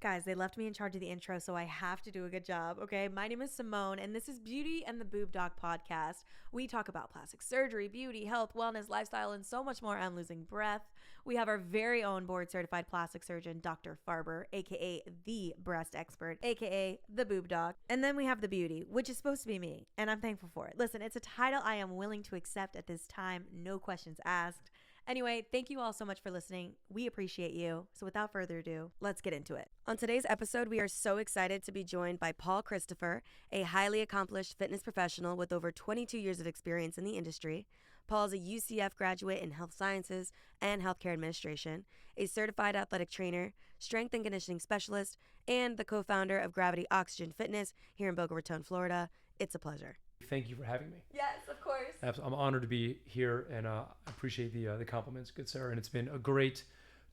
Guys, they left me in charge of the intro, so I have to do a good job, okay? My name is Simone, and this is Beauty and the Boob Doc podcast. We talk about plastic surgery, beauty, health, wellness, lifestyle, and so much more. I'm losing breath. We have our very own board-certified plastic surgeon, Dr. Farber, aka the breast expert, aka the Boob Doc. And then we have the beauty, which is supposed to be me, and I'm thankful for it. Listen, it's a title I am willing to accept at this time, no questions asked. Anyway, thank you all so much for listening. We appreciate you. So without further ado, let's get into it. On today's episode, we are so excited to be joined by Paul Christopher, a highly accomplished fitness professional with over 22 years of experience in the industry. Paul is a UCF graduate in health sciences and healthcare administration, a certified athletic trainer, strength and conditioning specialist, and the co-founder of Gravity Oxygen Fitness here in Boca Raton, Florida. It's a pleasure. Thank you for having me. Yes, of course. I'm honored to be here, and I appreciate the compliments, good sir. And it's been a great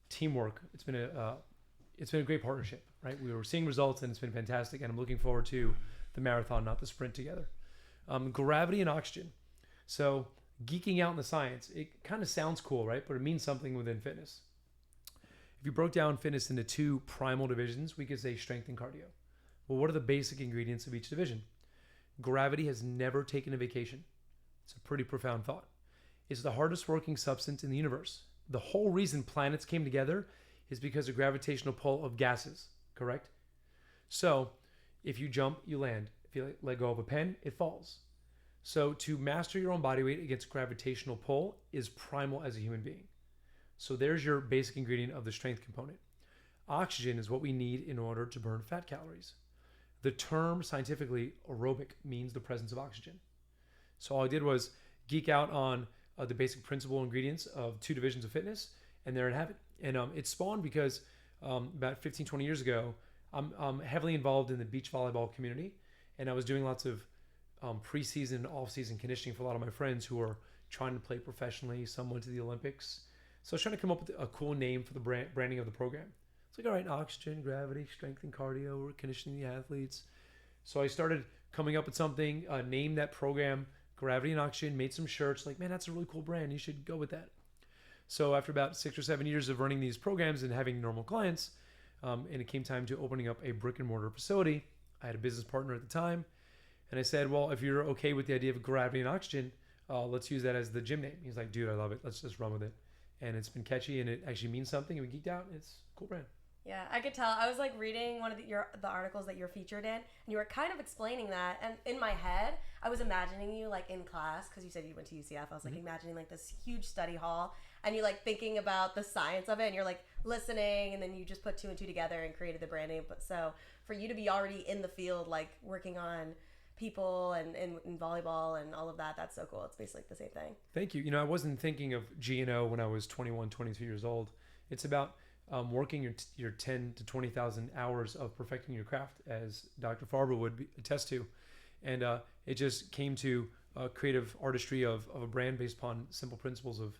teamwork. It's been a great partnership, right? We were seeing results, and it's been fantastic. And I'm looking forward to the marathon, not the sprint together. Gravity and oxygen. So geeking out in the science, it kind of sounds cool, right? But it means something within fitness. If you broke down fitness into two primal divisions, we could say strength and cardio. Well, what are the basic ingredients of each division? Gravity has never taken a vacation. It's a pretty profound thought. It's the hardest working substance in the universe. The whole reason planets came together is because of gravitational pull of gases, correct? So if you jump, you land. If you let go of a pen, it falls. So to master your own body weight against gravitational pull is primal as a human being. So there's your basic ingredient of the strength component. Oxygen is what we need in order to burn fat calories. The term scientifically aerobic means the presence of oxygen. So all I did was geek out on the basic principal ingredients of two divisions of fitness, and there I have it. And it spawned because about 15, 20 years ago, I'm heavily involved in the beach volleyball community, and I was doing lots of preseason, off-season conditioning for a lot of my friends who are trying to play professionally. Some went to the Olympics. So I was trying to come up with a cool name for the branding of the program. It's like, all right, oxygen, gravity, strength, and cardio. We're conditioning the athletes. So I started coming up with something, named that program Gravity and Oxygen, made some shirts. Like, man, that's a really cool brand. You should go with that. So after about 6 or 7 years of running these programs and having normal clients, and it came time to opening up a brick and mortar facility, I had a business partner at the time. And I said, well, if you're okay with the idea of gravity and oxygen, let's use that as the gym name. He's like, dude, I love it. Let's just run with it. And it's been catchy, and it actually means something. And we geeked out. It's a cool brand. Yeah, I could tell. I was like reading one of the articles that you're featured in, and you were kind of explaining that. And in my head, I was imagining you like in class, because you said you went to UCF. I was like imagining like this huge study hall, and you like thinking about the science of it, and you're like listening, and then you just put two and two together and created the brand name. But so for you to be already in the field, like working on people and in volleyball and all of that, that's so cool. It's basically the same thing. Thank you. You know, I wasn't thinking of G&O when I was 21, 22 years old. It's about working your 10 to 20,000 hours of perfecting your craft, as Dr. Farber would attest to. And it just came to creative artistry of a brand based upon simple principles of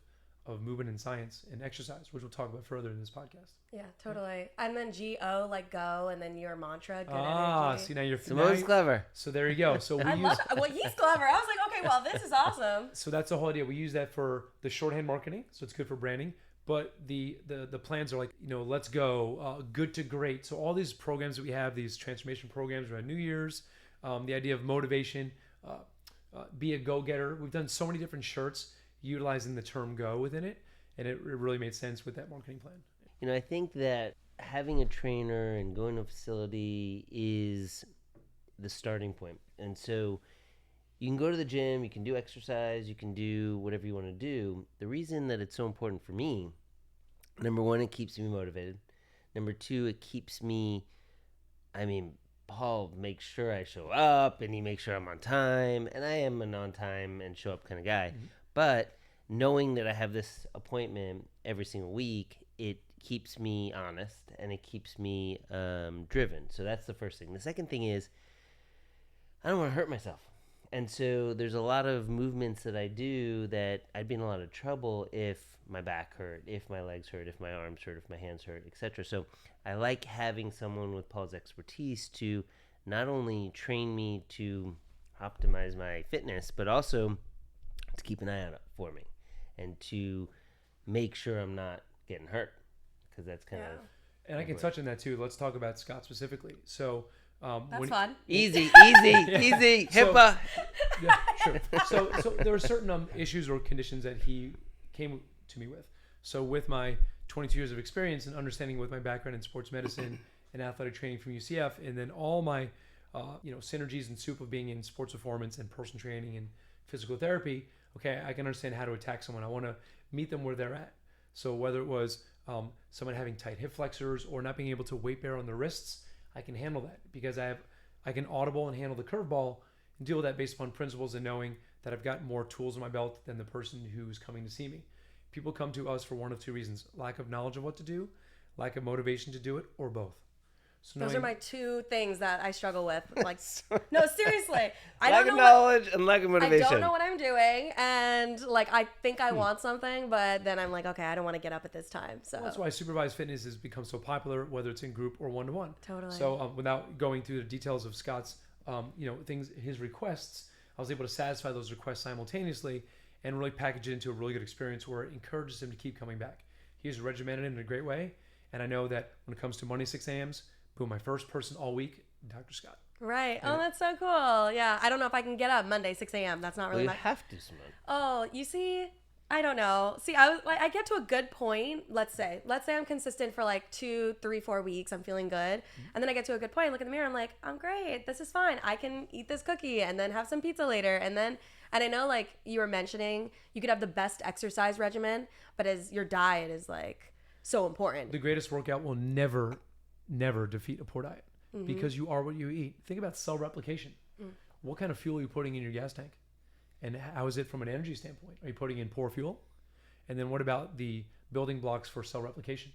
movement and science and exercise, which we'll talk about further in this podcast. Yeah, totally. And then G-O, like go, and then your mantra, good energy. See, now you're Simone's clever. So there you go. So I love it. Well, he's clever. I was like, okay, well, this is awesome. So that's the whole idea. We use that for the shorthand marketing, so it's good for branding. But the plans are like, you know, let's go, good to great. So all these programs that we have, these transformation programs around New Year's, the idea of motivation, be a go-getter. We've done so many different shirts utilizing the term go within it, and it really made sense with that marketing plan. You know, I think that having a trainer and going to a facility is the starting point. And so you can go to the gym, you can do exercise, you can do whatever you want to do. The reason that it's so important for me, number one, it keeps me motivated. Number two, it keeps me, Paul makes sure I show up, and he makes sure I'm on time, and I am an on time and show up kind of guy. Mm-hmm. But knowing that I have this appointment every single week, it keeps me honest, and it keeps me driven. So that's the first thing. The second thing is I don't want to hurt myself. And so there's a lot of movements that I do that I'd be in a lot of trouble if my back hurt, if my legs hurt, if my arms hurt, if my hands hurt, etc. So I like having someone with Paul's expertise to not only train me to optimize my fitness, but also to keep an eye on it for me and to make sure I'm not getting hurt, because that's kind of... And I can touch on that too. Let's talk about Scott specifically. So That's fun. Easy. So- HIPAA. Yeah, sure. So there are certain issues or conditions that he came to me with. So with my 22 years of experience and understanding with my background in sports medicine and athletic training from UCF, and then all my synergies and soup of being in sports performance and personal training and physical therapy, okay, I can understand how to attack someone. I want to meet them where they're at. So whether it was someone having tight hip flexors or not being able to weight bear on their wrists, I can handle that because I can audible and handle the curveball and deal with that based upon principles and knowing that I've got more tools in my belt than the person who's coming to see me. People come to us for one of two reasons: lack of knowledge of what to do, lack of motivation to do it, or both. So Those are my two things that I struggle with. Like, Sorry. no, seriously, I Lack don't of know. knowledge and lack of I motivation. don't know what I'm doing, and like I think I want something, but then I'm like, okay, I don't want to get up at this time. So Well, that's why supervised fitness has become so popular, whether it's in group or one-to-one. Totally. So without going through the details of Scott's, things, his requests, I was able to satisfy those requests simultaneously and really package it into a really good experience where it encourages him to keep coming back. He's regimented in a great way, and I know that when it comes to Monday 6 a.m.s, boom, my first person all week, Dr. Scott. right. Oh, that's so cool. Yeah, I don't know if I can get up Monday 6 a.m. That's not Well, really you my. have to, Simone. Oh, you see, I don't know. See, I get to a good point. Let's say I'm consistent for like 2, 3, 4 weeks. I'm feeling good, and then I get to a good point. Look in the mirror. I'm like, I'm great. This is fine. I can eat this cookie and then have some pizza later, and I know, like you were mentioning, you could have the best exercise regimen, but as your diet is like so important. The greatest workout will never defeat a poor diet because you are what you eat. Think about cell replication. What kind of fuel are you putting in your gas tank? And how is it from an energy standpoint? Are you putting in poor fuel? And then what about the building blocks for cell replication?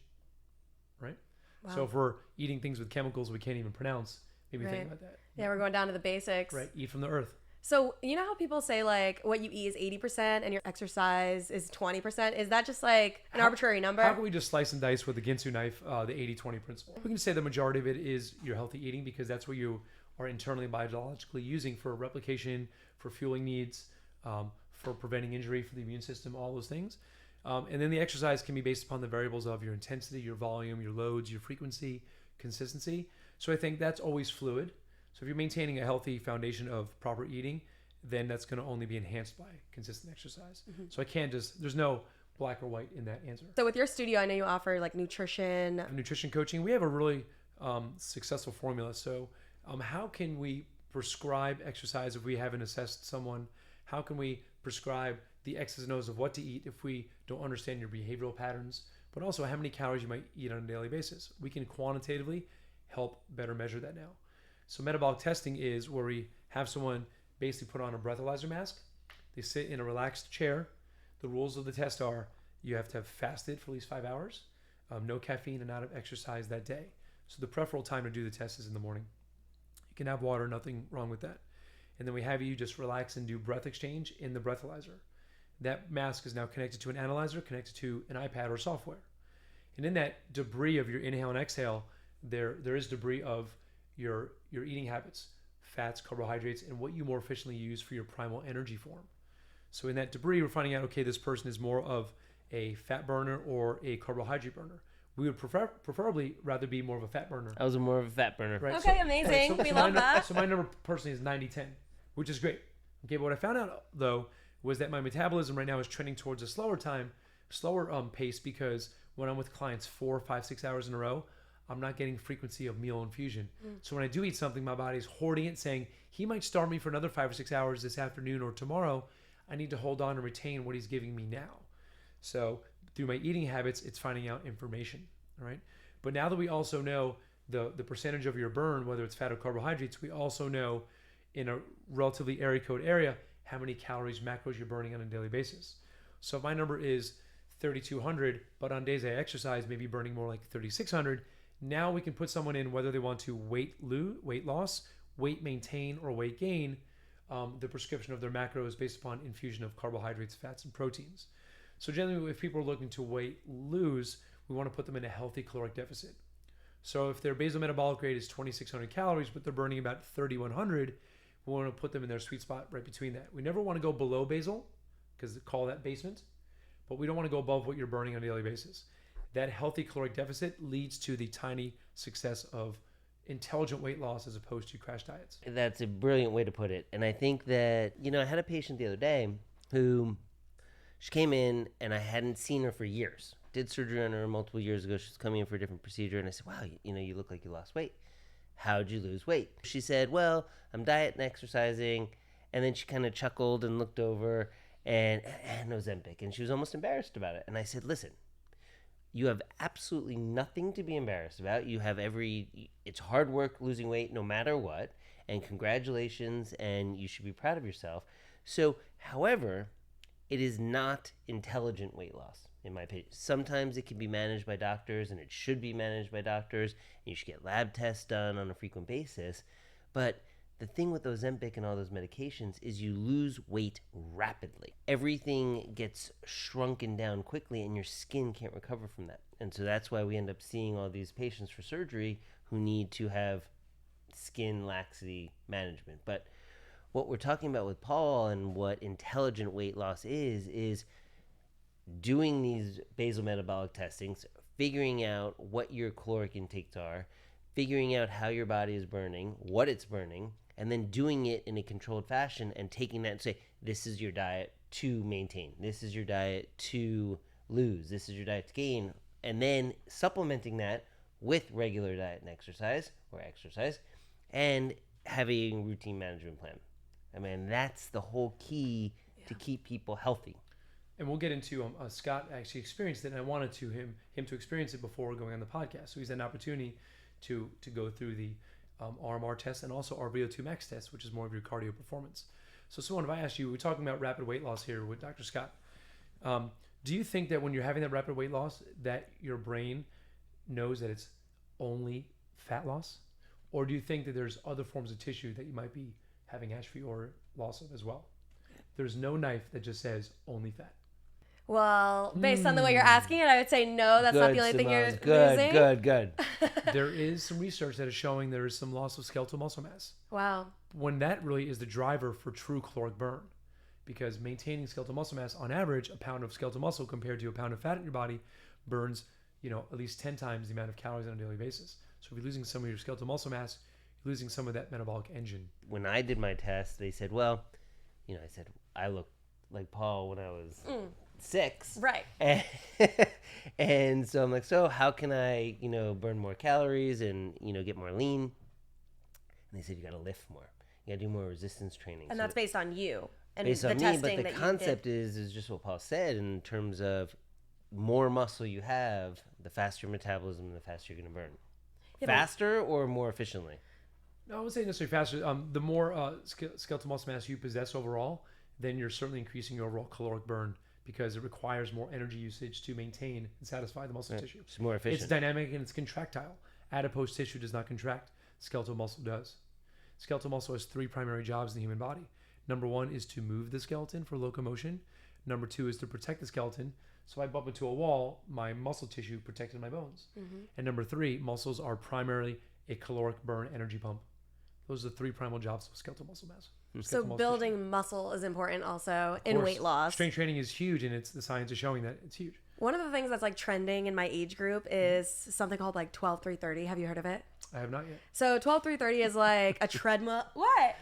Right? Wow. So if we're eating things with chemicals we can't even pronounce, maybe Right. think about that. Yeah, we're going down to the basics. Right. Eat from the earth. So you know how people say like what you eat is 80% and your exercise is 20%? Is that just like an arbitrary number? How can we just slice and dice with the Ginsu knife, the 80-20 principle? We can say the majority of it is your healthy eating because that's what you are internally biologically using for replication, for fueling needs, for preventing injury, for the immune system, all those things. And then the exercise can be based upon the variables of your intensity, your volume, your loads, your frequency, consistency. So I think that's always fluid. So if you're maintaining a healthy foundation of proper eating, then that's going to only be enhanced by consistent exercise. So I can't there's no black or white in that answer. So with your studio, I know you offer like nutrition. Nutrition coaching, we have a really successful formula. So how can we prescribe exercise if we haven't assessed someone? How can we prescribe the X's and O's of what to eat if we don't understand your behavioral patterns, but also how many calories you might eat on a daily basis? We can quantitatively help better measure that now. So metabolic testing is where we have someone basically put on a breathalyzer mask. They sit in a relaxed chair. The rules of the test are you have to have fasted for at least 5 hours, no caffeine, and not have exercised that day. So the preferable time to do the test is in the morning. You can have water, nothing wrong with that. And then we have you just relax and do breath exchange in the breathalyzer. That mask is now connected to an analyzer, connected to an iPad or software. And in that debris of your inhale and exhale, there is debris of your eating habits, fats, carbohydrates, and what you more efficiently use for your primal energy form. So in that debris, we're finding out, okay, this person is more of a fat burner or a carbohydrate burner. We would preferably rather be more of a fat burner. I was more of a fat burner. Right? Okay, amazing. We love that. So my number personally is 90-10, which is great. Okay, but what I found out though was that my metabolism right now is trending towards a slower pace because when I'm with clients 4, 5, 6 hours in a row, I'm not getting frequency of meal infusion. So when I do eat something, my body's hoarding it, saying he might starve me for another 5 or 6 hours this afternoon or tomorrow. I need to hold on and retain what he's giving me now. So through my eating habits, it's finding out information. All right. But now that we also know the percentage of your burn, whether it's fat or carbohydrates, we also know in a relatively area code area how many calories, macros you're burning on a daily basis. So if my number is 3,200, but on days I exercise, maybe burning more like 3,600, now we can put someone in whether they want to weight loss, weight maintain, or weight gain, the prescription of their macros based upon infusion of carbohydrates, fats, and proteins. So generally, if people are looking to weight lose, we want to put them in a healthy caloric deficit. So if their basal metabolic rate is 2,600 calories, but they're burning about 3,100, we want to put them in their sweet spot right between that. We never want to go below basal because they call that basement, but we don't want to go above what you're burning on a daily basis. that healthy caloric deficit leads to the tiny success of intelligent weight loss as opposed to crash diets. That's a brilliant way to put it. And I think that, I had a patient the other day who she came in and I hadn't seen her for years. Did surgery on her multiple years ago. She was coming in for a different procedure. And I said, wow, you look like you lost weight. How'd you lose weight? She said, well, I'm diet and exercising. And then she kind of chuckled and looked over and Ozempic. And she was almost embarrassed about it. And I said, listen, you have absolutely nothing to be embarrassed about. It's hard work losing weight no matter what. And congratulations. And you should be proud of yourself. So, however, it is not intelligent weight loss, in my opinion. Sometimes it can be managed by doctors, and it should be managed by doctors, and you should get lab tests done on a frequent basis. But the thing with Ozempic and all those medications is you lose weight rapidly. Everything gets shrunken down quickly, and your skin can't recover from that. And so that's why we end up seeing all these patients for surgery who need to have skin laxity management. But what we're talking about with Paul and what intelligent weight loss is doing these basal metabolic testings, figuring out what your caloric intakes are, figuring out how your body is burning, what it's burning, and then doing it in a controlled fashion and taking that and say, this is your diet to maintain. This is your diet to lose. This is your diet to gain. And then supplementing that with regular diet and exercise and having a routine management plan. I mean, that's the whole key to keep people healthy. And we'll get into Scott actually experienced it, and I wanted him to experience it before going on the podcast. So he's had an opportunity to go through the RMR test and also our VO2 max test, which is more of your cardio performance. So Simone, if I asked you, we're talking about rapid weight loss here with Dr. Scott. Do you think that when you're having that rapid weight loss, that your brain knows that it's only fat loss? Or do you think that there's other forms of tissue that you might be having atrophy or loss of as well? There's no knife that just says only fat. Well, based on the way you're asking it, I would say no, that's not the only thing you're losing. Good. There is some research that is showing there is some loss of skeletal muscle mass. Wow. When that really is the driver for true caloric burn. Because maintaining skeletal muscle mass, on average, a pound of skeletal muscle compared to a pound of fat in your body burns, at least 10 times the amount of calories on a daily basis. So if you're losing some of your skeletal muscle mass, you're losing some of that metabolic engine. When I did my test, they said, well, I said, I look like Paul when I was 6. Right. And so I'm like, so how can I, burn more calories and, get more lean? And they said, you got to lift more. You got to do more resistance training. And that's based on you. And based on me, but the that concept is just what Paul said in terms of more muscle you have, the faster your metabolism and the faster you're going to burn. Yeah, faster or more efficiently? No, I would say necessarily faster. The more skeletal muscle mass you possess overall, then you're certainly increasing your overall caloric burn because it requires more energy usage to maintain and satisfy the muscle tissue. It's more efficient. It's dynamic and it's contractile. Adipose tissue does not contract. Skeletal muscle does. Skeletal muscle has 3 primary jobs in the human body. Number 1 is to move the skeleton for locomotion. Number 2 is to protect the skeleton. So if I bump into a wall, my muscle tissue protected my bones. Mm-hmm. And number 3, muscles are primarily a caloric burn energy pump. Those are the 3 primal jobs of skeletal muscle mass. So building muscle is important also in weight loss. Strength training is huge, and the science is showing that it's huge. One of the things that's trending in my age group is something called 12-3-30. Have you heard of it? I have not yet. So 12-3-30 is a treadmill. What?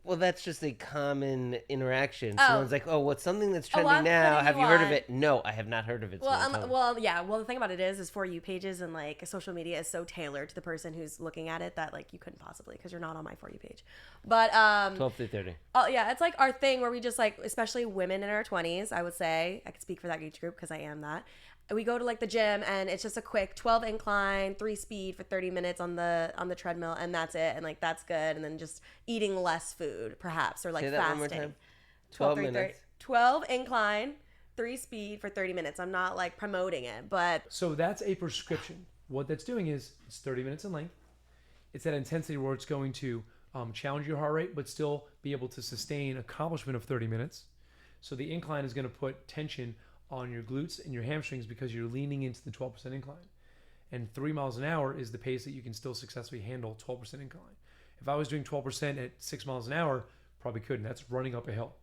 Well, that's just a common interaction. Someone's like, "Oh, what's something that's trending now? Have you heard of it?" No, I have not heard of it. Well, the thing about it is For You pages and social media is so tailored to the person who's looking at it that you couldn't possibly, because you're not on my For You page. But 12-30. Oh yeah, it's our thing where we just especially women in our 20s. I would say I could speak for that age group because I am that. We go to the gym and it's just a quick 12 incline, 3 speed for 30 minutes on the treadmill, and that's it, and that's good. And then just eating less food perhaps, or Say that fasting. one more time. 12 minutes. 12 incline, 3 speed for 30 minutes. I'm not promoting it, but so that's a prescription. What that's doing is it's 30 minutes in length. It's that intensity where it's going to challenge your heart rate, but still be able to sustain accomplishment of 30 minutes. So the incline is going to put tension on your glutes and your hamstrings because you're leaning into the 12% incline. And 3 miles an hour is the pace that you can still successfully handle 12% incline. If I was doing 12% at 6 miles an hour, probably couldn't. That's running up a hill.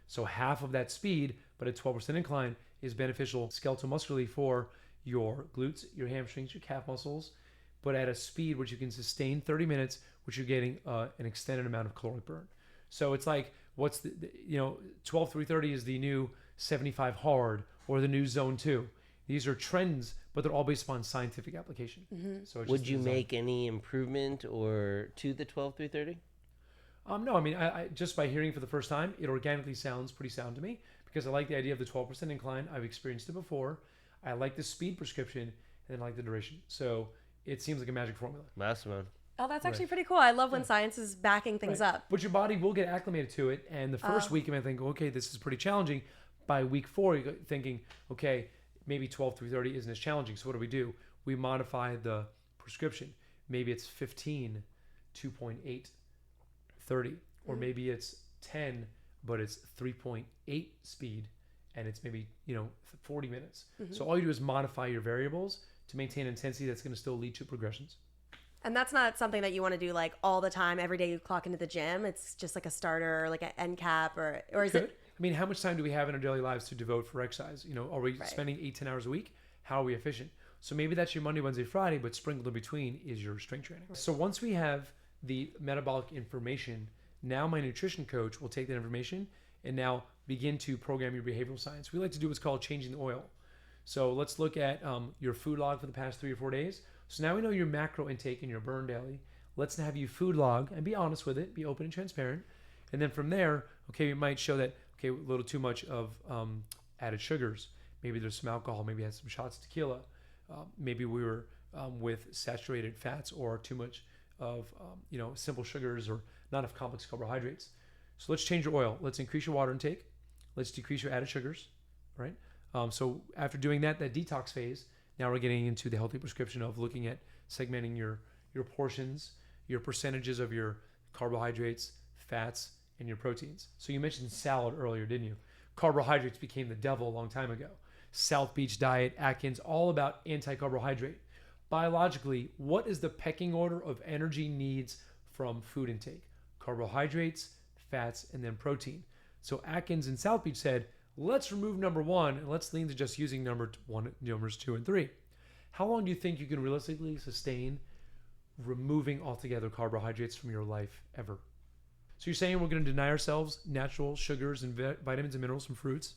So half of that speed, but at 12% incline, is beneficial skeletal muscularly for your glutes, your hamstrings, your calf muscles, but at a speed which you can sustain 30 minutes, which you're getting an extended amount of caloric burn. So it's like, what's 12-3-30 is the new 75 hard or the new zone 2. These are trends, but they're all based upon scientific application. So it's Would you make any improvement or to the 12-3-30? No, I mean, I just by hearing it for the first time, it organically sounds pretty sound to me because I like the idea of the 12% incline. I've experienced it before. I like the speed prescription and I like the duration. So it seems like a magic formula. Last one. Oh, that's actually pretty cool. I love when science is backing things up. But your body will get acclimated to it. And the first week you might think, okay, this is pretty challenging. By week 4, you're thinking, okay, maybe 12-3-30 isn't as challenging. So what do? We modify the prescription. Maybe it's 15, 2.8, 30. Or maybe it's 10, but it's 3.8 speed. And it's maybe, 40 minutes. So all you do is modify your variables to maintain intensity that's going to still lead to progressions. And that's not something that you want to do like all the time, every day you clock into the gym. It's just like a starter or like an end cap or is it? I mean, how much time do we have in our daily lives to devote for exercise? Are we spending 8-10 hours a week? How are we efficient? So maybe that's your Monday, Wednesday, Friday, but sprinkled in between is your strength training. So once we have the metabolic information, now my nutrition coach will take that information and now begin to program your behavioral science. We like to do what's called changing the oil. So let's look at your food log for the past 3 or 4 days. So now we know your macro intake and your burn daily. Let's have you food log and be honest with it, be open and transparent. And then from there, okay, we might show that, okay, a little too much of added sugars. Maybe there's some alcohol, maybe had some shots of tequila. Maybe we were with saturated fats or too much of, simple sugars or not enough complex carbohydrates. So let's change your oil. Let's increase your water intake. Let's decrease your added sugars, right? So after doing that detox phase, now we're getting into the healthy prescription of looking at segmenting your portions, your percentages of your carbohydrates, fats, and your proteins. So you mentioned salad earlier, didn't you? Carbohydrates became the devil a long time ago. South Beach diet, Atkins, all about anti-carbohydrate. Biologically, what is the pecking order of energy needs from food intake? Carbohydrates, fats, and then protein. So Atkins and South Beach said, let's remove number 1 and let's lean to just using numbers 2 and 3. How long do you think you can realistically sustain removing altogether carbohydrates from your life ever? So you're saying we're going to deny ourselves natural sugars and vitamins and minerals from fruits.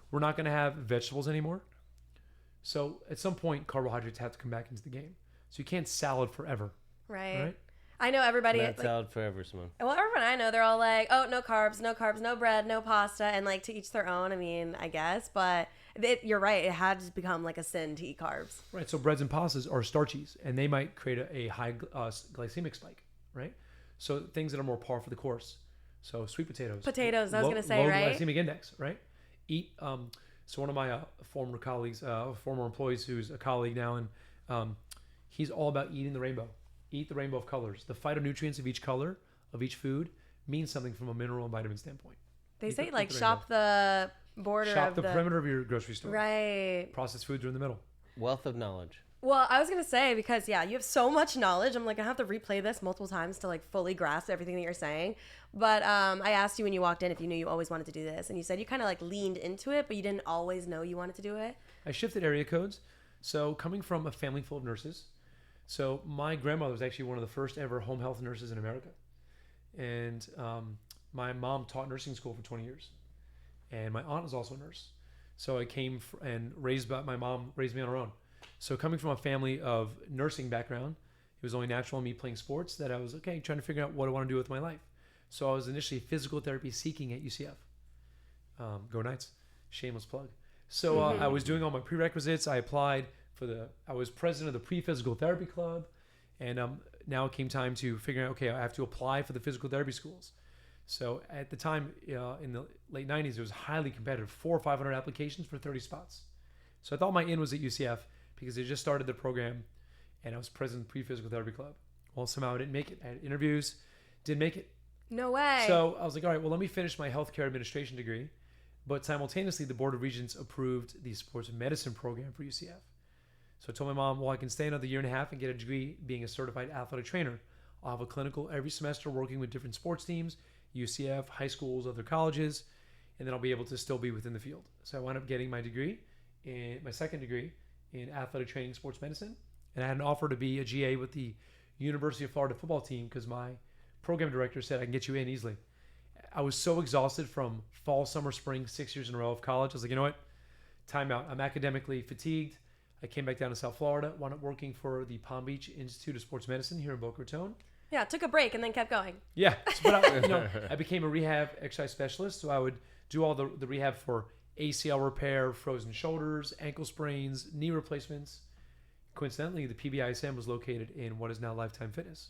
We're not going to have vegetables anymore. So at some point, carbohydrates have to come back into the game. So you can't salad forever. Right? I know everybody. Not salad forever, Simone. Well, everyone I know, they're all like, oh, no carbs, no bread, no pasta, and like to each their own. I mean, I guess, but you're right. It had to become like a sin to eat carbs. Right. So breads and pastas are starchies, and they might create a high glycemic spike. Right. So things that are more par for the course. So sweet potatoes. Potatoes. I was gonna say, right? Low glycemic index. Right. Eat. So one of my former colleagues, former employees, who's a colleague now, and he's all about eating the rainbow. Eat the rainbow of colors. The phytonutrients of each color, of each food, means something from a mineral and vitamin standpoint. They say like shop the border of the perimeter of your grocery store. Right. Processed foods are in the middle. Wealth of knowledge. Well, I was going to say, because you have so much knowledge. I'm like, I have to replay this multiple times to like fully grasp everything that you're saying. But I asked you when you walked in if you knew you always wanted to do this. And you said you kind of like leaned into it, but you didn't always know you wanted to do it. I shifted area codes. So coming from a family full of nurses, so my grandmother was actually one of the first ever home health nurses in America. And my mom taught nursing school for 20 years. And my aunt was also a nurse. So I came and my mom raised me on her own. So coming from a family of nursing background, it was only natural in me playing sports that I was, trying to figure out what I want to do with my life. So I was initially physical therapy seeking at UCF. Go Knights. Shameless plug. So I was doing all my prerequisites. I applied. I was president of the pre-physical therapy club, and now it came time to figure out, I have to apply for the physical therapy schools. So at the time, in the late 90s, it was highly competitive, 400 or 500 applications for 30 spots. So I thought my in was at UCF because they just started the program, and I was president of the pre-physical therapy club. Well, somehow I didn't make it. I had interviews, didn't make it. No way. So I was like, all right, well, let me finish my healthcare administration degree. But simultaneously, the Board of Regents approved the sports medicine program for UCF. So I told my mom, well, I can stay another year and a half and get a degree being a certified athletic trainer. I'll have a clinical every semester working with different sports teams, UCF, high schools, other colleges, and then I'll be able to still be within the field. So I wound up getting my degree, my second degree in athletic training, sports medicine, and I had an offer to be a GA with the University of Florida football team because my program director said I can get you in easily. I was so exhausted from fall, summer, spring, 6 years in a row of college. I was like, you know what? Time out. I'm academically fatigued. I came back down to South Florida, wound up working for the Palm Beach Institute of Sports Medicine here in Boca Raton. Yeah, took a break and then kept going. Yeah, but I became a rehab exercise specialist, so I would do all the rehab for ACL repair, frozen shoulders, ankle sprains, knee replacements. Coincidentally, the PBISM was located in what is now Lifetime Fitness.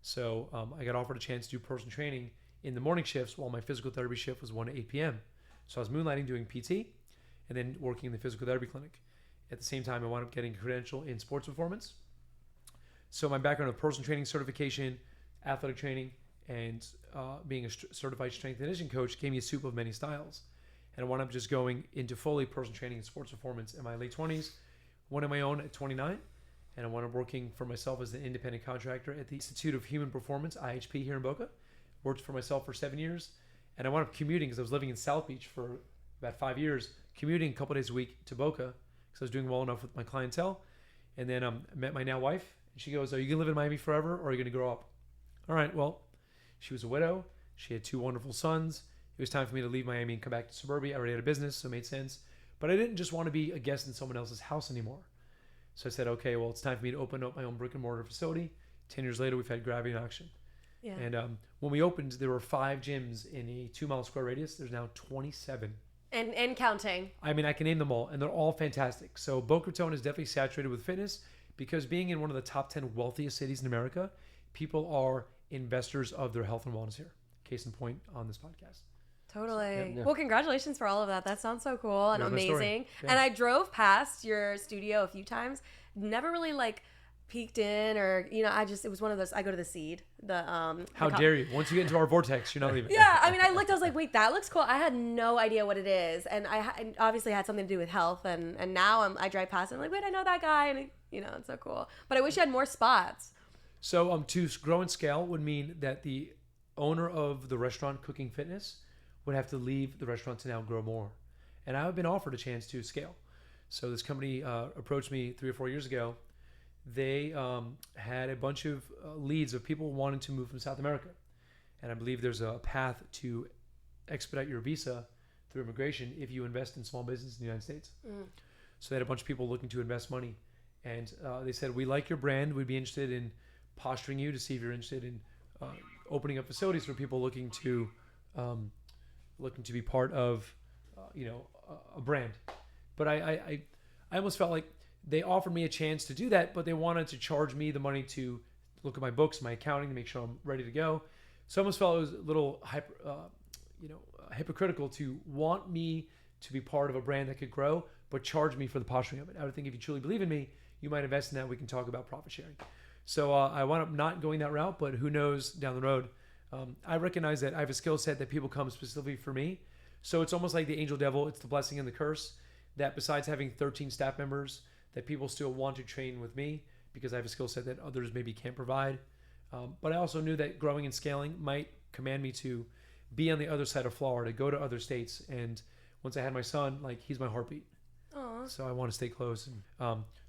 So I got offered a chance to do personal training in the morning shifts while my physical therapy shift was 1 to 8 p.m. So I was moonlighting doing PT and then working in the physical therapy clinic. At the same time, I wound up getting a credential in sports performance. So my background of personal training certification, athletic training, and being a certified strength and conditioning coach gave me a soup of many styles. And I wound up just going into fully personal training and sports performance in my late 20s, one on my own at 29, and I wound up working for myself as an independent contractor at the Institute of Human Performance, IHP, here in Boca. Worked for myself for 7 years, and I wound up commuting because I was living in South Beach for about 5 years, commuting a couple days a week to Boca because I was doing well enough with my clientele. And then I met my now wife, and she goes, "Are you gonna live in Miami forever, or are you gonna grow up?" All right, well, she was a widow. She had 2 wonderful sons. It was time for me to leave Miami and come back to suburbia. I already had a business, so it made sense. But I didn't just want to be a guest in someone else's house anymore. So I said, okay, well, it's time for me to open up my own brick and mortar facility. 10 years later, we've had Gravity in Action. Yeah. And when we opened, there were 5 gyms in a 2-mile square radius. There's now 27. And counting. I mean, I can name them all, and they're all fantastic. So Boca Raton is definitely saturated with fitness because being in one of the top 10 wealthiest cities in America, people are investors of their health and wellness here. Case in point on this podcast. Totally. So, yeah. Well, congratulations for all of that. That sounds so cool and amazing. Yeah. And I drove past your studio a few times. Never really peeked in or, it was one of those, I go to the Seed. How dare you? Once you get into our vortex, you're not leaving. Yeah. I mean, I looked, I was like, wait, that looks cool. I had no idea what it is. And I obviously had something to do with health. And now I drive past and I'm like, wait, I know that guy. And, it's so cool. But I wish you had more spots. So to grow and scale would mean that the owner of the restaurant Cooking Fitness would have to leave the restaurant to now grow more. And I've been offered a chance to scale. So this company approached me 3 or 4 years ago. They had a bunch of leads of people wanting to move from South America. And I believe there's a path to expedite your visa through immigration if you invest in small business in the United States. So they had a bunch of people looking to invest money. And they said, we like your brand. We'd be interested in posturing you to see if you're interested in opening up facilities for people looking to be part of, a brand. But I almost felt like they offered me a chance to do that, but they wanted to charge me the money to look at my books, my accounting, to make sure I'm ready to go. So I almost felt it was a little hypocritical to want me to be part of a brand that could grow, but charge me for the posturing of it. I would think if you truly believe in me, you might invest in that. We can talk about profit sharing. So I wound up not going that route, but who knows down the road. I recognize that I have a skill set that people come specifically for me. So it's almost like the angel devil. It's the blessing and the curse that besides having 13 staff members, that people still want to train with me because I have a skill set that others maybe can't provide. But I also knew that growing and scaling might command me to be on the other side of Florida, go to other states. And once I had my son, he's my heartbeat. Aww. So I want to stay close.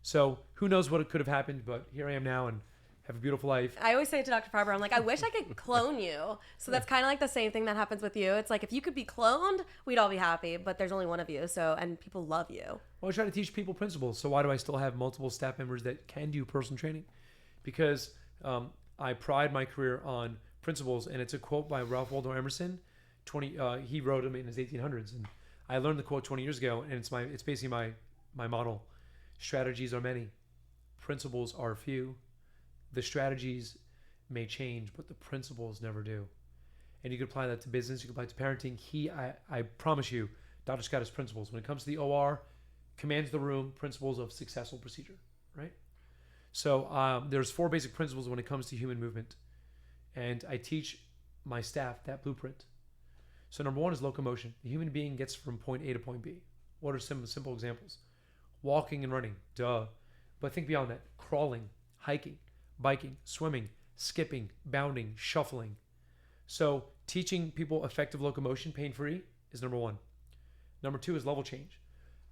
So who knows what could have happened, but here I am now and have a beautiful life. I always say to Dr. Farber, I'm like, I wish I could clone you. So that's kind of like the same thing that happens with you. It's like, if you could be cloned, we'd all be happy, but there's only one of you. And people love you. Well, I try to teach people principles. So why do I still have multiple staff members that can do personal training? Because I pride my career on principles. And it's a quote by Ralph Waldo Emerson. He wrote them in his 1800s. And I learned the quote 20 years ago. And it's basically my model. Strategies are many. Principles are few. The strategies may change, but the principles never do. And you can apply that to business. You can apply it to parenting. I promise you, Dr. Scott has principles. When it comes to the OR, commands the room, principles of successful procedure, right? So there's 4 basic principles when it comes to human movement. And I teach my staff that blueprint. So number 1 is locomotion. The human being gets from point A to point B. What are some simple examples? Walking and running, duh. But think beyond that. Crawling, hiking, biking, swimming, skipping, bounding, shuffling. So teaching people effective locomotion, pain-free, is number 1. Number 2 is level change.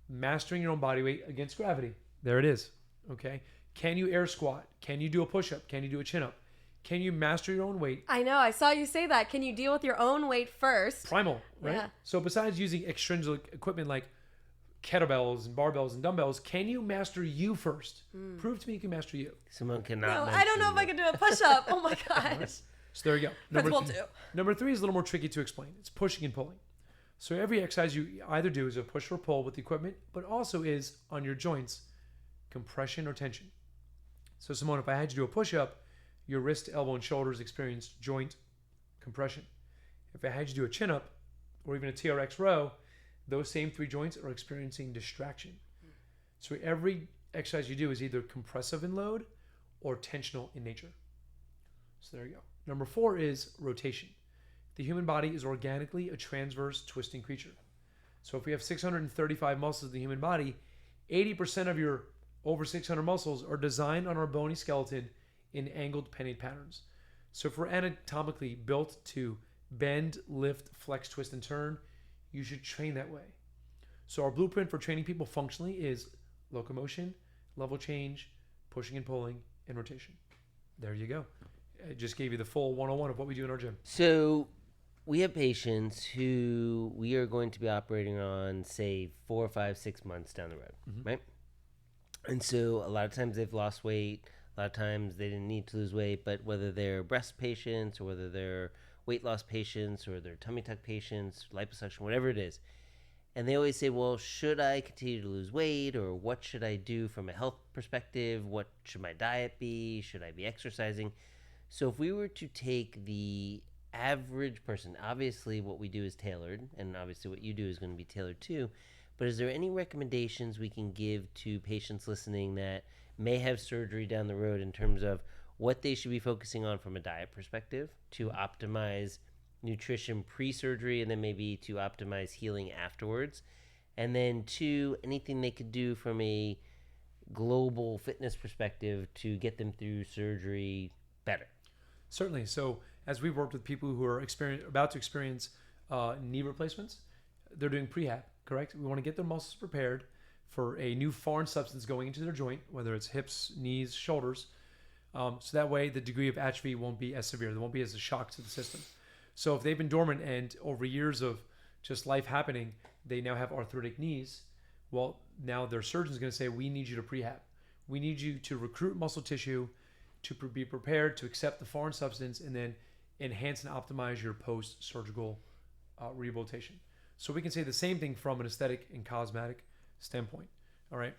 Mastering your own body weight against gravity. There it is. Okay. Can you air squat? Can you do a push-up? Can you do a chin-up? Can you master your own weight? I know. I saw you say that. Can you deal with your own weight first? Primal, right? Yeah. So besides using extrinsic equipment like kettlebells and barbells and dumbbells, can you master you first? Prove to me you can master you. Someone cannot. No, I don't know if I can do a push-up. Oh my gosh. So there you go. Principle 2. Number 3 is a little more tricky to explain. It's pushing and pulling. So every exercise you either do is a push or pull with the equipment, but also is on your joints, compression or tension. So Simone, if I had you do a push-up, your wrist, elbow, and shoulders experience joint compression. If I had you do a chin-up or even a TRX row, those same 3 joints are experiencing distraction. So every exercise you do is either compressive in load or tensional in nature. So there you go. Number 4 is rotation. The human body is organically a transverse twisting creature. So if we have 635 muscles in the human body, 80% of your over 600 muscles are designed on our bony skeleton in angled pennate patterns. So if we're anatomically built to bend, lift, flex, twist, and turn, you should train that way. So our blueprint for training people functionally is locomotion, level change, pushing and pulling, and rotation. There you go. I just gave you the full 101 of what we do in our gym. So we have patients who we are going to be operating on, say, 4, 5, 6 months down the road, right? And so a lot of times they've lost weight. A lot of times they didn't need to lose weight, but whether they're breast patients or whether they're weight loss patients or they're tummy tuck patients, liposuction, whatever it is. And they always say, well, should I continue to lose weight, or what should I do from a health perspective? What should my diet be? Should I be exercising? So if we were to take the average person, obviously what we do is tailored, and obviously what you do is going to be tailored too, but is there any recommendations we can give to patients listening that may have surgery down the road in terms of what they should be focusing on from a diet perspective to optimize nutrition pre-surgery and then maybe to optimize healing afterwards? And then 2, anything they could do from a global fitness perspective to get them through surgery better? Certainly. So as we've worked with people who are about to experience knee replacements, they're doing prehab, correct? We want to get their muscles prepared for a new foreign substance going into their joint, whether it's hips, knees, shoulders. So that way the degree of atrophy won't be as severe. There won't be as a shock to the system. So if they've been dormant and over years of just life happening, they now have arthritic knees, well, now their surgeon's going to say, we need you to prehab. We need you to recruit muscle tissue to be prepared to accept the foreign substance and then enhance and optimize your post-surgical rehabilitation. So we can say the same thing from an aesthetic and cosmetic standpoint. All right.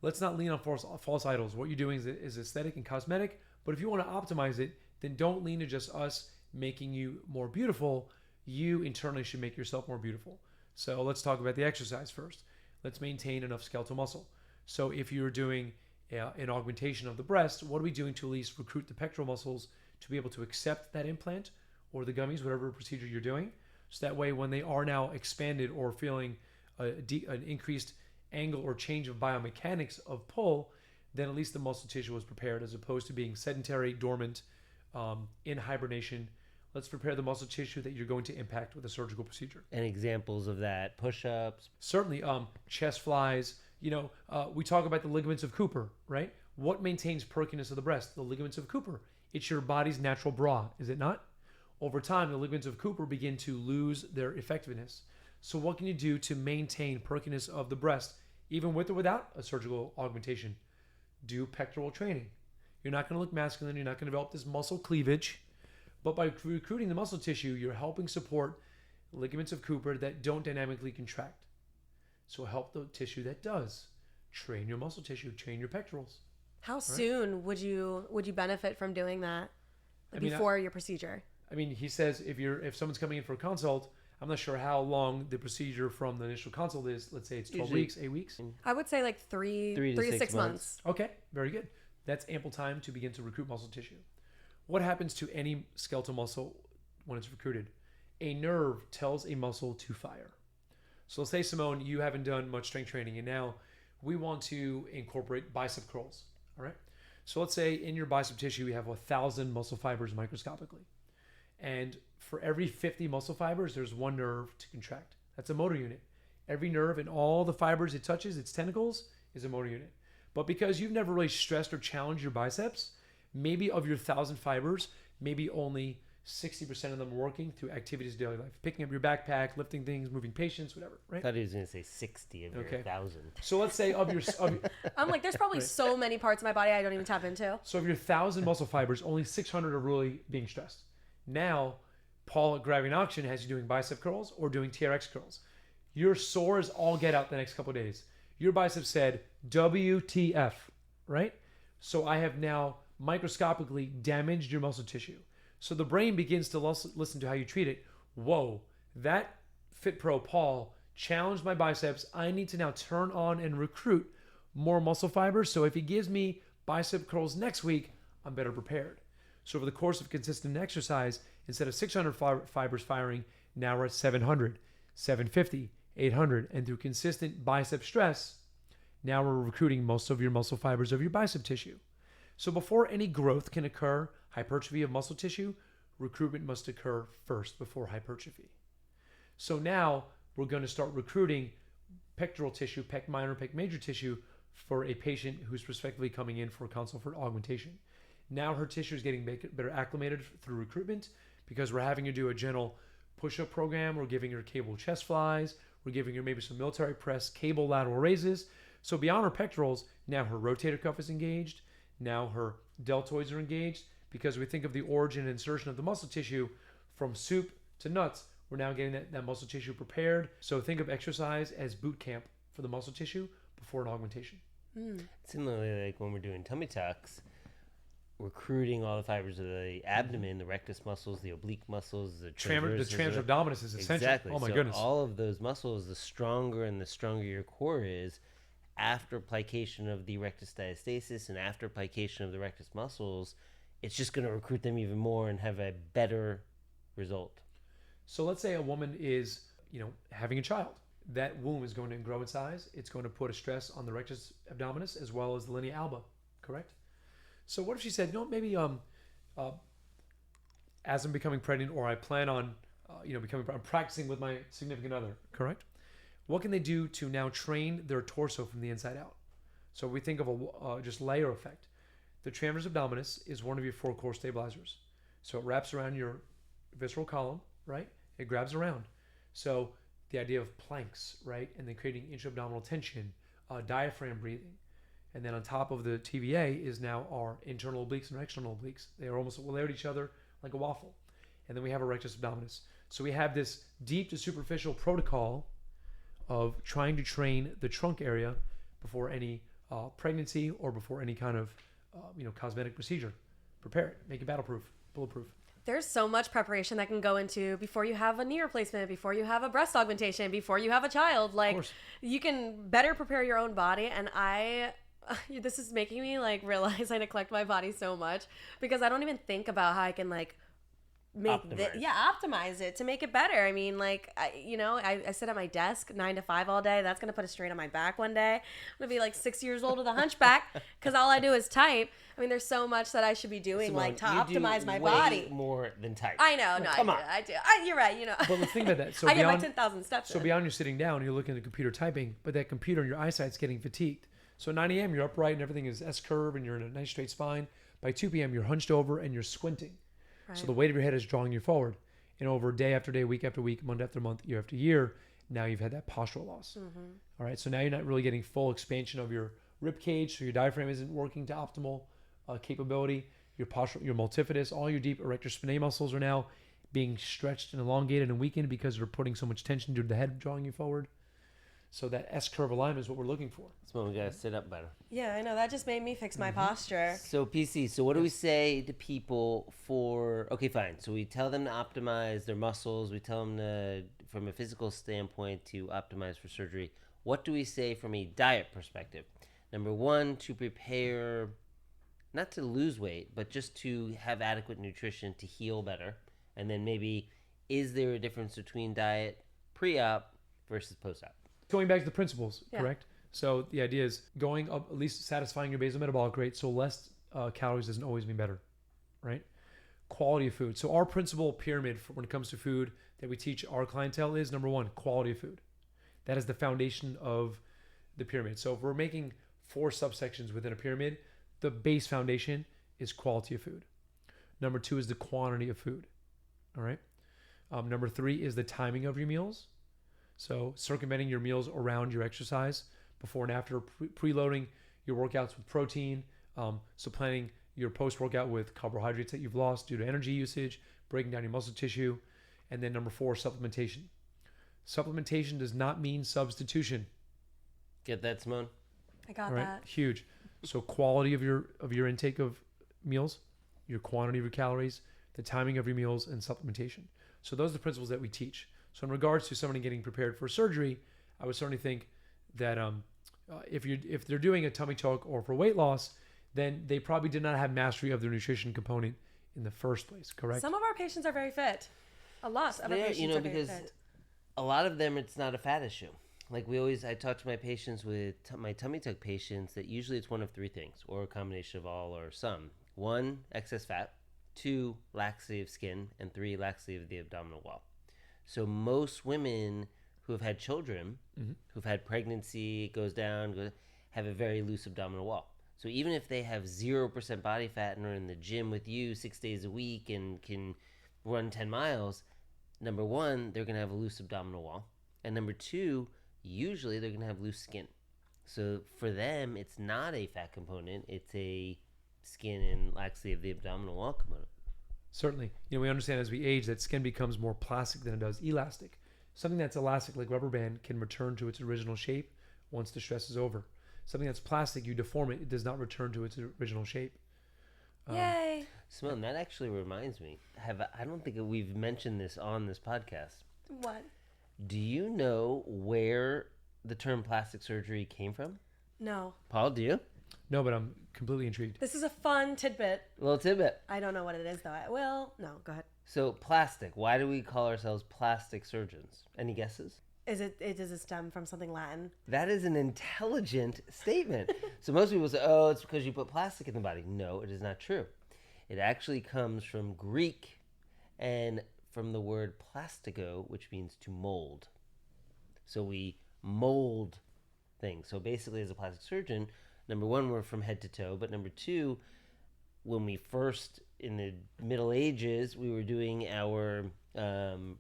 Let's not lean on false idols. What you're doing is aesthetic and cosmetic, but if you want to optimize it, then don't lean to just us making you more beautiful. You internally should make yourself more beautiful. So let's talk about the exercise first. Let's maintain enough skeletal muscle. So if you're doing an augmentation of the breast, what are we doing to at least recruit the pectoral muscles to be able to accept that implant or the gummies, whatever procedure you're doing? So that way when they are now expanded or feeling an increased angle or change of biomechanics of pull, then at least the muscle tissue was prepared as opposed to being sedentary, dormant, in hibernation. Let's prepare the muscle tissue that you're going to impact with a surgical procedure. And examples of that, push-ups. Certainly, chest flies. We talk about the ligaments of Cooper, right? What maintains perkiness of the breast? The ligaments of Cooper. It's your body's natural bra, is it not? Over time, the ligaments of Cooper begin to lose their effectiveness. So what can you do to maintain perkiness of the breast, even with or without a surgical augmentation? Do pectoral training. You're not going to look masculine. You're not going to develop this muscle cleavage. But by recruiting the muscle tissue, you're helping support ligaments of Cooper that don't dynamically contract. So help the tissue that does. Train your muscle tissue. Train your pectorals. How soon would you benefit from doing that before your procedure? I mean, he says if someone's coming in for a consult, I'm not sure how long the procedure from the initial consult is. Let's say it's 12 weeks, 8 weeks. I would say like three to 6 months. Okay, very good. That's ample time to begin to recruit muscle tissue. What happens to any skeletal muscle when it's recruited? A nerve tells a muscle to fire. So let's say, Simone, you haven't done much strength training, and now we want to incorporate bicep curls. All right. So let's say in your bicep tissue, you have 1,000 muscle fibers microscopically. And for every 50 muscle fibers, there's one nerve to contract. That's a motor unit. Every nerve and all the fibers it touches, its tentacles, is a motor unit. But because you've never really stressed or challenged your biceps, maybe of your 1,000 fibers, maybe only 60% of them are working through activities of daily life. Picking up your backpack, lifting things, moving patients, whatever, right? I thought he was going to say 60 of your 1,000. So let's say of your I'm like, there's probably so many parts of my body I don't even tap into. So of your 1,000 muscle fibers, only 600 are really being stressed. Now, Paul at Gravity and Oxygen has you doing bicep curls or doing TRX curls. You're sore as all get out the next couple of days. Your biceps said, WTF, right? So I have now microscopically damaged your muscle tissue. So the brain begins to listen to how you treat it. Whoa, that Fit Pro Paul challenged my biceps. I need to now turn on and recruit more muscle fibers. So if he gives me bicep curls next week, I'm better prepared. So over the course of consistent exercise, instead of 600 fibers firing, now we're at 700, 750, 800. And through consistent bicep stress, now we're recruiting most of your muscle fibers of your bicep tissue. So before any growth can occur, hypertrophy of muscle tissue, recruitment must occur first before hypertrophy. So now we're going to start recruiting pectoral tissue, pec minor, pec major tissue for a patient who's prospectively coming in for a consult for augmentation. Now her tissue is getting better acclimated through recruitment because we're having her do a gentle push-up program. We're giving her cable chest flies. We're giving her maybe some military press, cable lateral raises. So beyond her pectorals, now her rotator cuff is engaged. Now her deltoids are engaged because we think of the origin and insertion of the muscle tissue from soup to nuts. We're now getting that muscle tissue prepared. So think of exercise as boot camp for the muscle tissue before an augmentation. Similarly, like when we're doing tummy tucks, recruiting all the fibers of the abdomen, the rectus muscles, the oblique muscles, the transverse abdominis is essential. Exactly. Oh my so goodness. all of those muscles, the stronger your core is, after plication of the rectus diastasis and after plication of the rectus muscles, it's just going to recruit them even more and have a better result. So let's say a woman is, having a child. That womb is going to grow in size. It's going to put a stress on the rectus abdominis as well as the linea alba, correct? So what if she said, maybe as I'm becoming pregnant or I plan on, I'm practicing with my significant other, correct? What can they do to now train their torso from the inside out? So we think of a just layer effect. The transverse abdominis is one of your 4 core stabilizers. So it wraps around your visceral column, right? It grabs around. So the idea of planks, right? And then creating intra-abdominal tension, diaphragm breathing. And then on top of the TVA is now our internal obliques and external obliques. They are almost layered each other like a waffle. And then we have a rectus abdominis. So we have this deep to superficial protocol of trying to train the trunk area before any pregnancy or before any kind of cosmetic procedure. Prepare it, make it battleproof, bulletproof. There's so much preparation that can go into before you have a knee replacement, before you have a breast augmentation, before you have a child. Like, you can better prepare your own body. And this is making me realize I neglect my body so much because I don't even think about how I can optimize it to make it better. I mean, I sit at my desk 9 to 5 all day. That's going to put a strain on my back one day. I'm going to be 6 years old with a hunchback because all I do is type. I mean, there's so much that I should be doing Simone, to optimize my body. More than type. I know. No, Come on. I do. You're right. But let's think about that. So I get my 10,000 steps So beyond you're sitting down, you're looking at the computer typing, but that computer and your eyesight's getting fatigued. So 9 a.m. you're upright and everything is S-curve and you're in a nice straight spine. By 2 p.m. you're hunched over and you're squinting. Right. So the weight of your head is drawing you forward. And over day after day, week after week, month after month, year after year, now you've had that postural loss. Mm-hmm. All right. So now you're not really getting full expansion of your rib cage. So your diaphragm isn't working to optimal capability. Your postural, your multifidus, all your deep erector spinae muscles are now being stretched and elongated and weakened because they're putting so much tension due to the head drawing you forward. So that S-curve alignment is what we're looking for. That's when we got to sit up better. Yeah, I know. That just made me fix my posture. So, PC, so what do we say to people okay, fine. So we tell them to optimize their muscles. We tell them to, from a physical standpoint, to optimize for surgery. What do we say from a diet perspective? Number 1, to prepare, not to lose weight, but just to have adequate nutrition to heal better. And then maybe, is there a difference between diet pre-op versus post-op? Going back to the principles, correct? So the idea is going up, at least satisfying your basal metabolic rate, so less calories doesn't always mean better, right? Quality of food. So our principal pyramid when it comes to food that we teach our clientele is, number 1, quality of food. That is the foundation of the pyramid. So if we're making 4 subsections within a pyramid. The base foundation is quality of food. Number 2 is the quantity of food. All right. Number 3 is the timing of your meals. So circumventing your meals around your exercise, before and after, preloading your workouts with protein, supplanting your post-workout with carbohydrates that you've lost due to energy usage, breaking down your muscle tissue. And then number 4, supplementation. Supplementation does not mean substitution. Get that, Simone? I got All right, that. huge. So quality of your intake of meals, your quantity of your calories, the timing of your meals, and supplementation. So those are the principles that we teach. So in regards to somebody getting prepared for surgery, I would certainly think that if they're doing a tummy tuck or for weight loss, then they probably did not have mastery of their nutrition component in the first place. Correct? Some of our patients are very fit. A lot of our patients are very because fit. a lot of them, it's not a fat issue. Like I talk to my patients my tummy tuck patients that usually it's one of 3 things, or a combination of all or some. 1, excess fat. 2, laxity of skin. And 3, laxity of the abdominal wall. So most women who have had children, who've had pregnancy, it goes down, have a very loose abdominal wall. So even if they have 0% body fat and are in the gym with you 6 days a week and can run 10 miles, number 1, they're going to have a loose abdominal wall. And number 2, usually they're going to have loose skin. So for them, it's not a fat component. It's a skin and laxity of the abdominal wall component. Certainly. We understand as we age that skin becomes more plastic than it does elastic. Something that's elastic, like rubber band, can return to its original shape once the stress is over. Something that's plastic, you deform it, it does not return to its original shape. Yay. Simone, that actually reminds me. I don't think we've mentioned this on this podcast. What? Do you know where the term plastic surgery came from? No. Paul, do you? No, but I'm completely intrigued. This is a fun tidbit. A little tidbit. I don't know what it is, though. No, go ahead. So plastic. Why do we call ourselves plastic surgeons? Any guesses? Does it stem from something Latin? That is an intelligent statement. So most people say, oh, it's because you put plastic in the body. No, it is not true. It actually comes from Greek and from the word plastico, which means to mold. So we mold things. So basically, as a plastic surgeon, number 1, we're from head to toe. But number 2, when we first, in the Middle Ages, we were doing our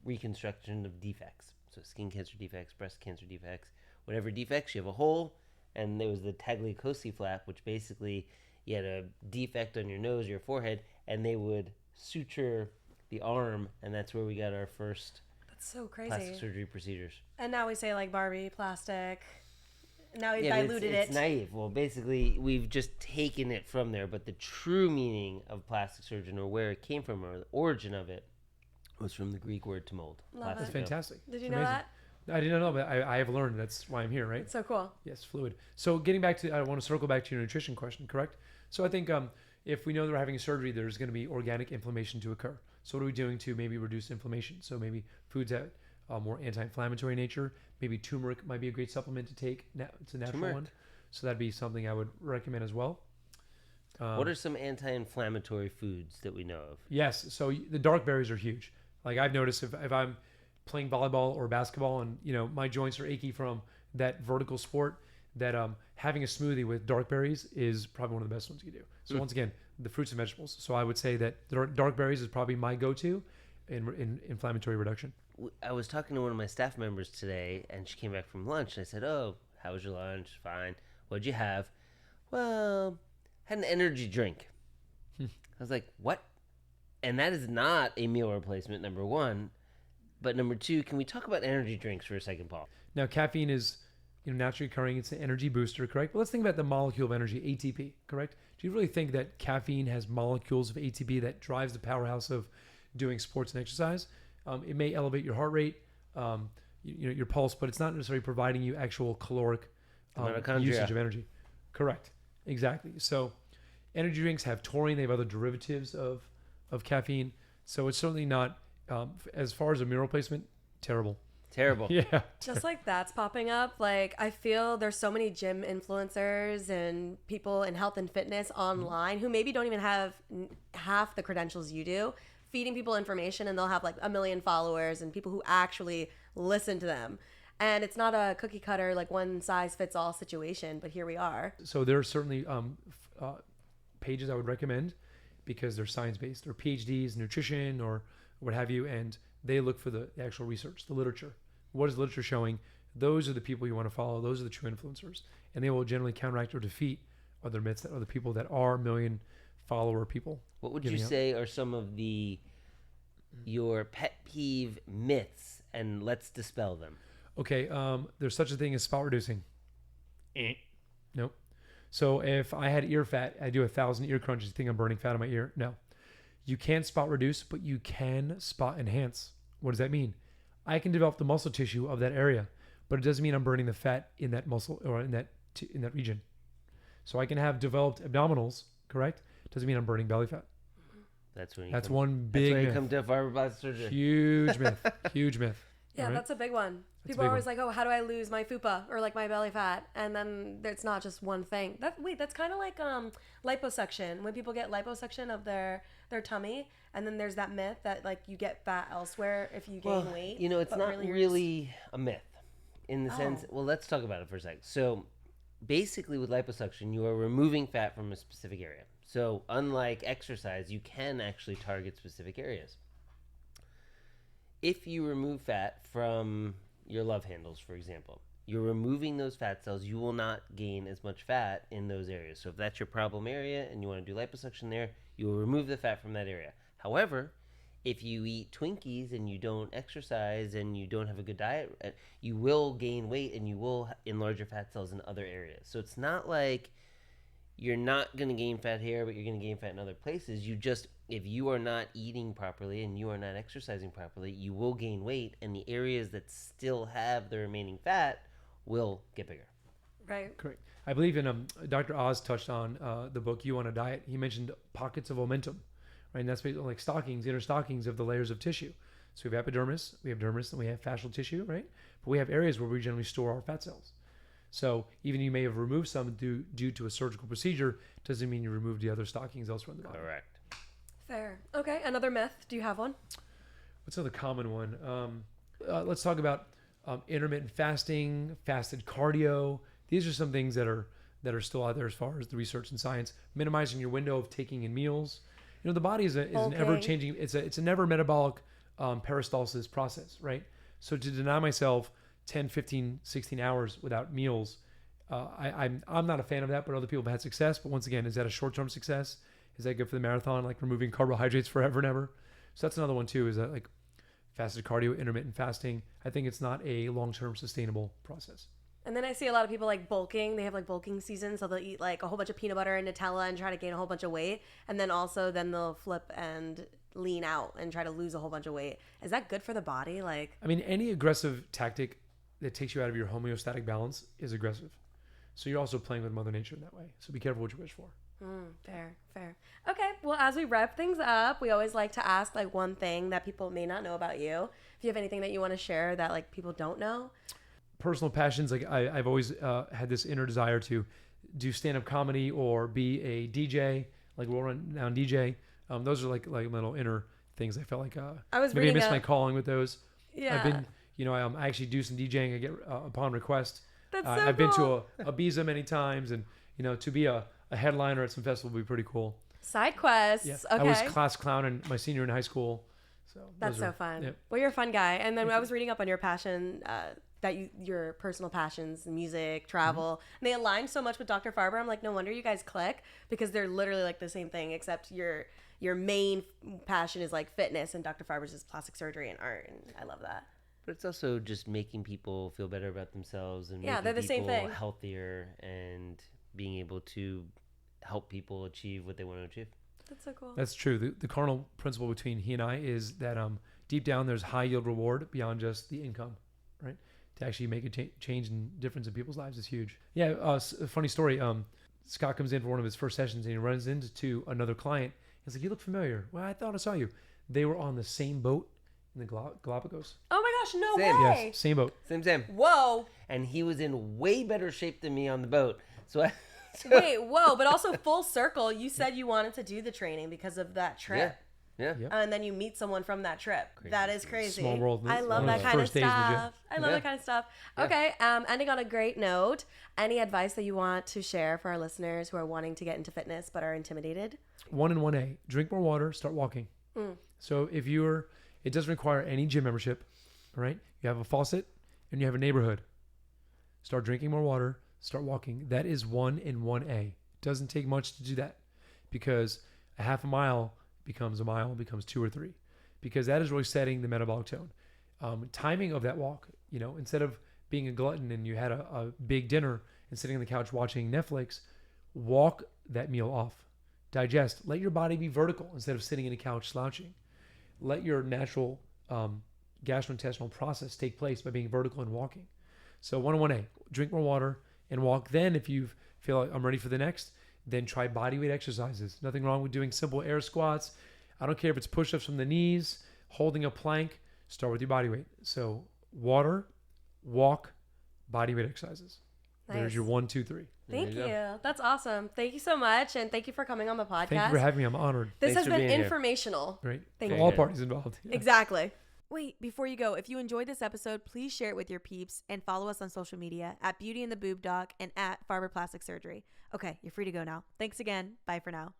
reconstruction of defects. So skin cancer defects, breast cancer defects, whatever defects, you have a hole. And there was the tagliacosi flap, which basically you had a defect on your nose, your forehead, and they would suture the arm. And that's where we got our first That's so crazy. plastic surgery procedures. And now we say like Barbie, plastic. Now we've Yeah, but diluted it's it. naive. Well, basically, we've just taken it from there. But the true meaning of plastic surgeon, or where it came from, or the origin of it, was from the Greek word to mold. Love That's it. fantastic. Did you It's know amazing. that? I didn't know, but I have learned. That's why I'm here, right? It's so cool. Yes, fluid. So getting back to, I want to circle back to your nutrition question, correct? So I think if we know that we're having a surgery, there's going to be organic inflammation to occur. So what are we doing to maybe reduce inflammation? So maybe foods that are more anti-inflammatory nature. Maybe turmeric might be a great supplement to take. It's a natural Turmeric. one. So that'd be something I would recommend as well. What are some anti-inflammatory foods that we know of? Yes. So the dark berries are huge. Like I've noticed if I'm playing volleyball or basketball and my joints are achy from that vertical sport, that having a smoothie with dark berries is probably one of the best ones you can do. So once again, the fruits and vegetables. So I would say that dark berries is probably my go-to in inflammatory reduction. I was talking to one of my staff members today, and she came back from lunch, and I said, oh, how was your lunch? Fine. What'd you have? Well, had an energy drink. I was like, what? And that is not a meal replacement, number 1. But number 2, can we talk about energy drinks for a second, Paul? Now, caffeine is naturally occurring. It's an energy booster, correct? But let's think about the molecule of energy, ATP, correct? Do you really think that caffeine has molecules of ATP that drives the powerhouse of doing sports and exercise? It may elevate your heart rate, your pulse, but it's not necessarily providing you actual caloric usage of energy. Correct. Exactly. So energy drinks have taurine. They have other derivatives of caffeine. So it's certainly not, as far as a meal replacement, terrible. Terrible. Yeah. Just like that's popping up. Like I feel there's so many gym influencers and people in health and fitness online who maybe don't even have half the credentials you do, feeding people information, and they'll have like 1 million followers and people who actually listen to them. And it's not a cookie cutter, like one size fits all situation, but here we are. So there are certainly pages I would recommend because they're science-based. They're PhDs, nutrition, or what have you, and they look for the actual research, the literature. What is the literature showing? Those are the people you want to follow. Those are the true influencers. And they will generally counteract or defeat other myths that other people that are million follower people. What would you say are some of your pet peeve myths, and let's dispel them? Okay, there's such a thing as spot reducing. Nope. So if I had ear fat, I do 1,000 ear crunches. You think I'm burning fat on my ear? No. You can spot reduce, but you can spot enhance. What does that mean? I can develop the muscle tissue of that area, but it doesn't mean I'm burning the fat in that muscle or in that region. So I can have developed abdominals, correct? Doesn't mean I'm burning belly fat. That's when one big myth. You come to fiber surgery. Huge myth. Huge myth. Yeah, right? that's a big one. People are always like, oh, how do I lose my fupa or like my belly fat? And then it's not just one thing. That's kind of like liposuction. When people get liposuction of their tummy, and then there's that myth that like you get fat elsewhere if you gain weight. You know, it's not really a myth in the sense. Well, let's talk about it for a second. So basically with liposuction, you are removing fat from a specific area. So unlike exercise, you can actually target specific areas. If you remove fat from your love handles, for example, you're removing those fat cells, you will not gain as much fat in those areas. So if that's your problem area and you want to do liposuction there, you will remove the fat from that area. However, if you eat Twinkies and you don't exercise and you don't have a good diet, you will gain weight and you will enlarge your fat cells in other areas. So it's not like you're not going to gain fat here, but you're going to gain fat in other places. If you are not eating properly and you are not exercising properly, you will gain weight, and the areas that still have the remaining fat will get bigger. Right. Correct. I believe in Dr. Oz touched on the book You Want a Diet. He mentioned pockets of momentum, right? And that's basically like stockings, inner stockings of the layers of tissue. So we have epidermis, we have dermis, and we have fascial tissue, right? But we have areas where we generally store our fat cells. So even you may have removed some due to a surgical procedure, doesn't mean you removed the other stockings elsewhere in the body. Correct. Fair. Okay, another myth. Do you have one? What's another common one? Let's talk about intermittent fasting, fasted cardio. These are some things that are still out there as far as the research and science. Minimizing your window of taking in meals. You know, the body is an ever-changing. It's a never metabolic peristalsis process, right? So to deny myself 10, 15, 16 hours without meals, I'm not a fan of that, but other people have had success. But once again, is that a short-term success? Is that good for the marathon, like removing carbohydrates forever and ever? So that's another one too, is that like fasted cardio, intermittent fasting. I think it's not a long-term sustainable process. And then I see a lot of people like bulking. They have like bulking seasons, so they'll eat like a whole bunch of peanut butter and Nutella and try to gain a whole bunch of weight. And then they'll flip and lean out and try to lose a whole bunch of weight. Is that good for the body? Like, I mean, any aggressive tactic that takes you out of your homeostatic balance is aggressive. So you're also playing with Mother Nature in that way. So be careful what you wish for. Fair. Okay, well, as we wrap things up, we always like to ask like one thing that people may not know about you. If you have anything that you want to share that like people don't know. Personal passions, like I've always had this inner desire to do stand-up comedy or be a DJ, like world-renowned DJ. Those are like little inner things. I felt like maybe I missed my calling with those. Yeah. I've been, I actually do some DJing. I get upon request. That's so I've been to a Ibiza many times, and to be a headliner at some festival would be pretty cool. Side quests. Yeah. Okay. I was class clown in my senior in high school. So that's so fun. Yeah. Well, you're a fun guy. And then I was reading up on your passion, your personal passions, music, travel, and they align so much with Dr. Farber. I'm like, no wonder you guys click, because they're literally like the same thing, except your main passion is like fitness, and Dr. Farber's is plastic surgery and art, and I love that. But it's also just making people feel better about themselves and they're the making same people thing. Healthier and being able to help people achieve what they want to achieve. That's so cool. That's true. The cardinal principle between he and I is that deep down there's high yield reward beyond just the income, right? To actually make a change and difference in people's lives is huge. Yeah, a funny story. Scott comes in for one of his first sessions and he runs into another client. He's like, "You look familiar." "Well, I thought I saw you." They were on the same boat in the Galapagos. Oh my gosh, no Same. way. Yes, same boat. Same. Whoa. And he was in way better shape than me on the boat. Wait, whoa, but also full circle. You said you wanted to do the training because of that trip. Yeah. Yep. And then you meet someone from that trip. That is crazy. Small world. I love One that those kind of first days in the gym. stuff. I love that kind of stuff. Okay, ending on a great note. Any advice that you want to share for our listeners who are wanting to get into fitness but are intimidated? 1 and 1A. Drink more water. Start walking. So if it doesn't require any gym membership, all right? You have a faucet and you have a neighborhood. Start drinking more water. Start walking. That is 1 and 1A. It doesn't take much to do that, because a half a mile becomes 2 or 3, because that is really setting the metabolic tone. Timing of that walk, instead of being a glutton and you had a big dinner and sitting on the couch watching Netflix, walk that meal off. Digest. Let your body be vertical instead of sitting in a couch slouching. Let your natural gastrointestinal process take place by being vertical and walking. So 1 and 1A, drink more water and walk. Then if you feel like I'm ready for the next, then try bodyweight exercises. Nothing wrong with doing simple air squats. I don't care if it's push-ups from the knees, holding a plank. Start with your body weight. So water, walk, bodyweight exercises. Nice. There's your 1, 2, 3. Thank you. That's awesome. Thank you so much. And thank you for coming on the podcast. Thank you for having me. I'm honored. This Thanks has for been being here. informational. Right? Thank For you. all parties involved. Yeah. Exactly. Wait, before you go, if you enjoyed this episode, please share it with your peeps and follow us on social media at Beauty and the Boob Doc and at Farber Plastic Surgery. Okay, you're free to go now. Thanks again. Bye for now.